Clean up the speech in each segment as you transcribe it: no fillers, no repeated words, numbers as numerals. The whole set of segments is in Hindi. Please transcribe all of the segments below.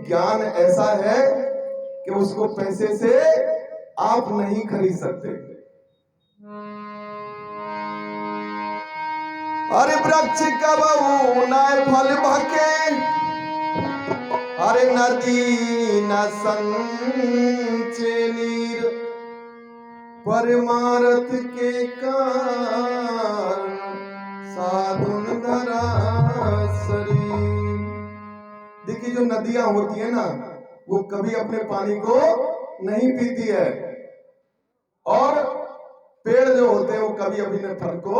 ज्ञान ऐसा है कि उसको पैसे से आप नहीं खरीद सकते। अरे वृक्ष कबहू न फल भके, अरे नदी न संचे नीर, परमारथ के कारण साधुन धरा शरीर। देखिए जो नदियां होती है ना, वो कभी अपने पानी को नहीं पीती है, और पेड़ जो होते हैं वो कभी अपने फल को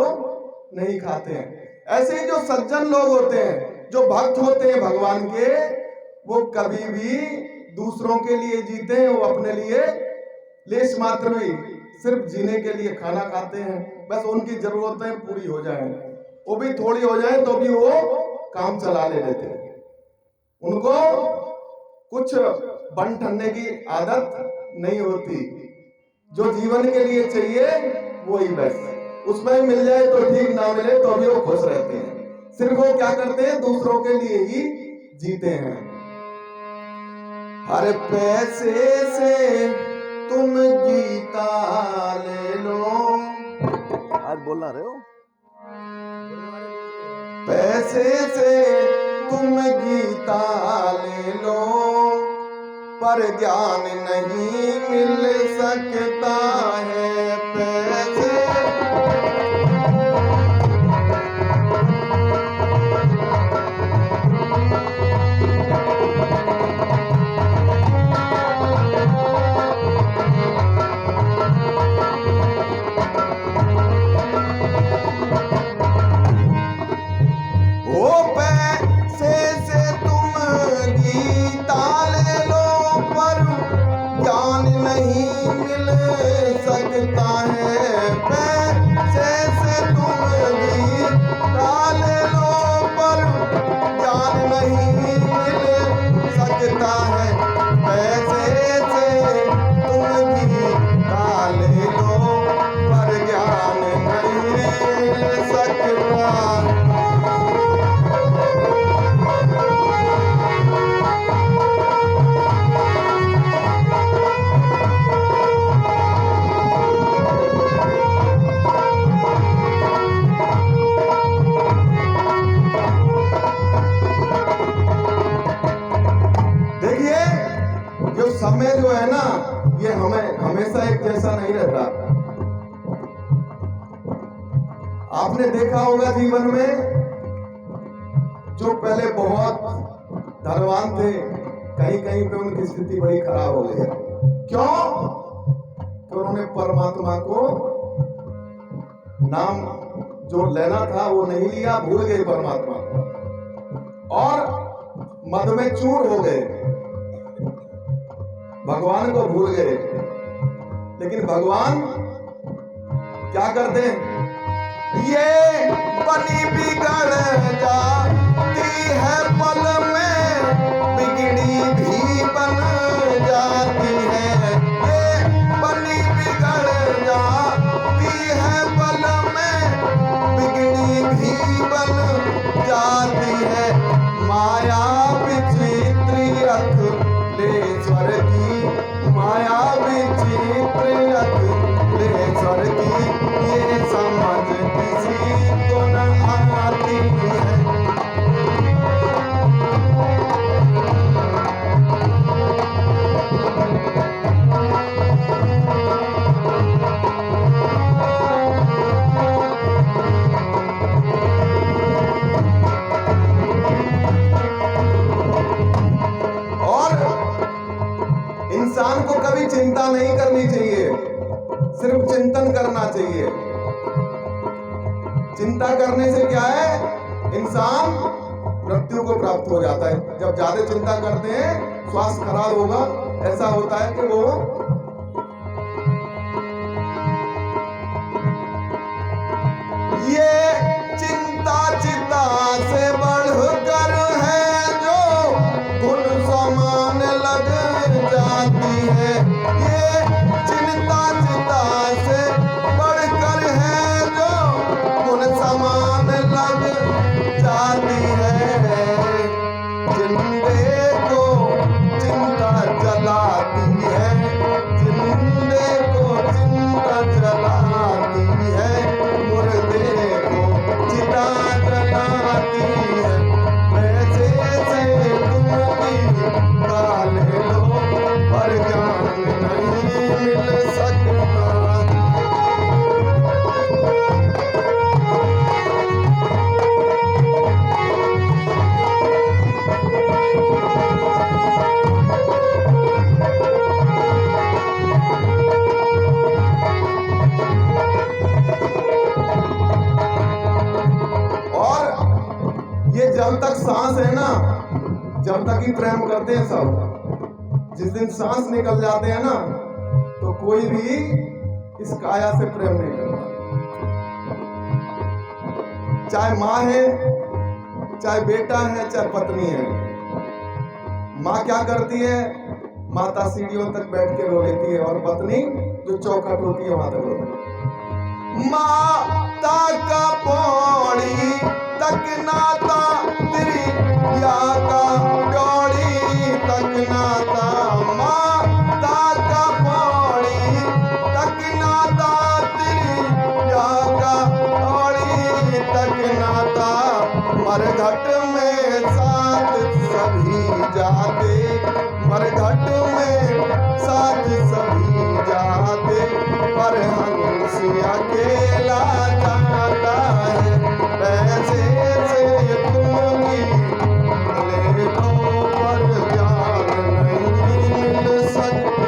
नहीं खाते हैं। ऐसे ही जो सज्जन लोग होते हैं, जो भक्त होते हैं भगवान के, वो कभी भी दूसरों के लिए जीते हैं, वो अपने लिए लेश मात्र भी सिर्फ जीने के लिए खाना खाते हैं, बस उनकी जरूरतें पूरी हो जाएं, वो भी थोड़ी हो जाए तो भी वो काम चला लेते हैं। उनको कुछ बन ठनने की आदत नहीं होती। जो जीवन के लिए चाहिए वही बस, उसमें मिल जाए तो ठीक, ना मिले तो भी वो खुश रहते हैं। सिर्फ वो क्या करते हैं, दूसरों के लिए ही जीते हैं। हर पैसे से तुम गीता ले लो, आज बोलना रहे हो, पैसे से तुम गीता ले लो, पर ज्ञान नहीं मिल सकता है पैसे। समय जो है ना, ये हमें हमेशा एक जैसा नहीं रहता। आपने देखा होगा जीवन में, जो पहले बहुत धनवान थे, कहीं कहीं पे उनकी स्थिति बड़ी खराब हो गई है। क्यों? तो उन्होंने परमात्मा को नाम जो लेना था वो नहीं लिया, भूल गए परमात्मा को, और मद में चूर हो गए, भगवान को भूल गए। लेकिन भगवान क्या करते हैं? ये बनी बिगड़ जाती है पल में, बिगड़ी भी बन जाती है। ये बनी बिगड़ जाती है पल में, बिगड़ी भी बन जाती है। माया विचित्र अखिलेश्वर की, माया विचित्र अखिलेश्वर की, ये समझ किसी को न आती है। इंसान को कभी चिंता नहीं करनी चाहिए, सिर्फ चिंतन करना चाहिए। चिंता करने से क्या है, इंसान मृत्यु को प्राप्त हो जाता है। जब ज्यादा चिंता करते हैं, स्वास्थ्य खराब होगा, ऐसा होता है कि वो ये चिंता चिता से बढ़कर है जो धुन समान लग जाती है। ये चिंता चिता से बढ़कर है जो धुन समान लग जाती है। जिंदे को तब तक ही प्रेम करते हैं सब। जिस दिन सांस निकल जाते हैं ना, तो कोई भी इस काया से प्रेम नहीं करता। चाहे माँ है, चाहे बेटा है, चाहे पत्नी है। माँ क्या करती है? माता सीढ़ियों तक बैठ के रो लेती है, और पत्नी जो चौखट होती है वहां तक रोती है। माता का पौड़ी तक नाता तेरी या का डोड़ी तक नाता। माता का पौड़ी तक नाता तेरी या का डोड़ी तक नाता। मरघट में साथ सभी जाते, मरघट में साथ सभी जाते, पर हंस अकेला जाता है। पैसे से तुम भी ले लो पर ज्ञान नहीं मिल सकता।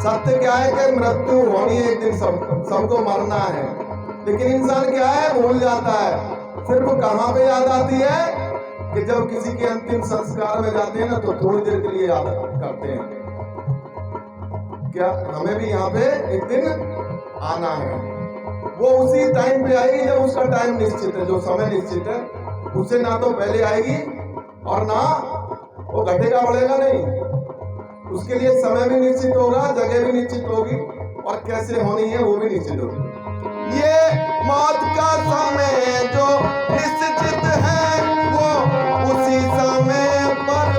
सत्य क्या है कि मृत्यु होनी है एक दिन, सबको मरना है। लेकिन इंसान क्या है? भूल जाता है। सिर्फ कहां पे याद आती है? कि जब किसी के अंतिम संस्कार में जाते हैं ना, तो थोड़ी देर के लिए याद करते हैं। क्या हमें भी यहाँ पे एक दिन आना है? वो उसी टाइम पे आएगी जब उसका टाइम निश्चित है, जो समय निश्चित है। उससे ना तो पहले आएगी और ना वो घटेगा बढ़ेगा नहीं। उसके लिए समय भी निश्चित होगा, जगह भी निश्चित होगी, और कैसे होनी है वो भी निश्चित होगी। ये मौत का समय जो निश्चित है, वो उसी समय पर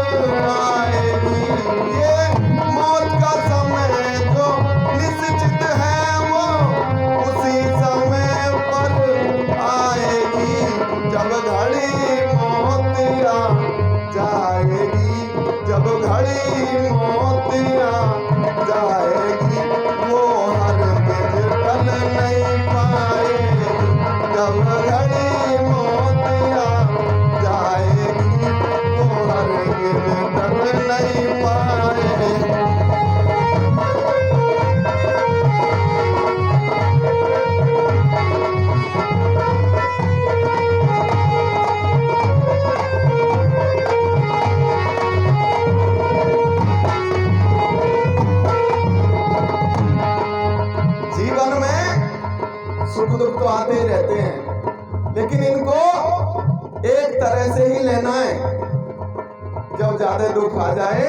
आएगी। ये मौत का समय जो निश्चित है, वो उसी समय पर आएगी। जब घड़ी मौत आ जाएगी, जब घड़ी मौत आ जाएगी, वो हरगिज़ टल नहीं पाएगी। जब घड़ी मौत आ जाएगी, वो हरगिज़ टल नहीं पाएगी। सुख दुख तो आते ही रहते हैं, लेकिन इनको एक तरह से ही लेना है। जब ज्यादा दुख आ जाए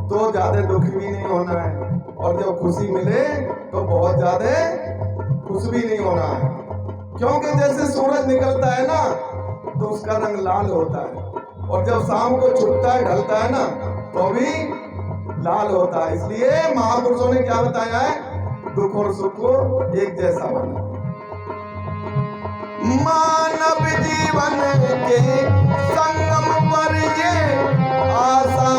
तो ज्यादा दुखी भी नहीं होना है, और जब खुशी मिले तो बहुत ज्यादा खुश भी नहीं होना है। क्योंकि जैसे सूरज निकलता है ना, तो उसका रंग लाल होता है, और जब शाम को छुपता है, ढलता है ना, तो भी लाल होता है। इसलिए महापुरुषों ने क्या बताया है? दुख और सुख को एक जैसा बना। मानव जीवन के संगम पर ये आशा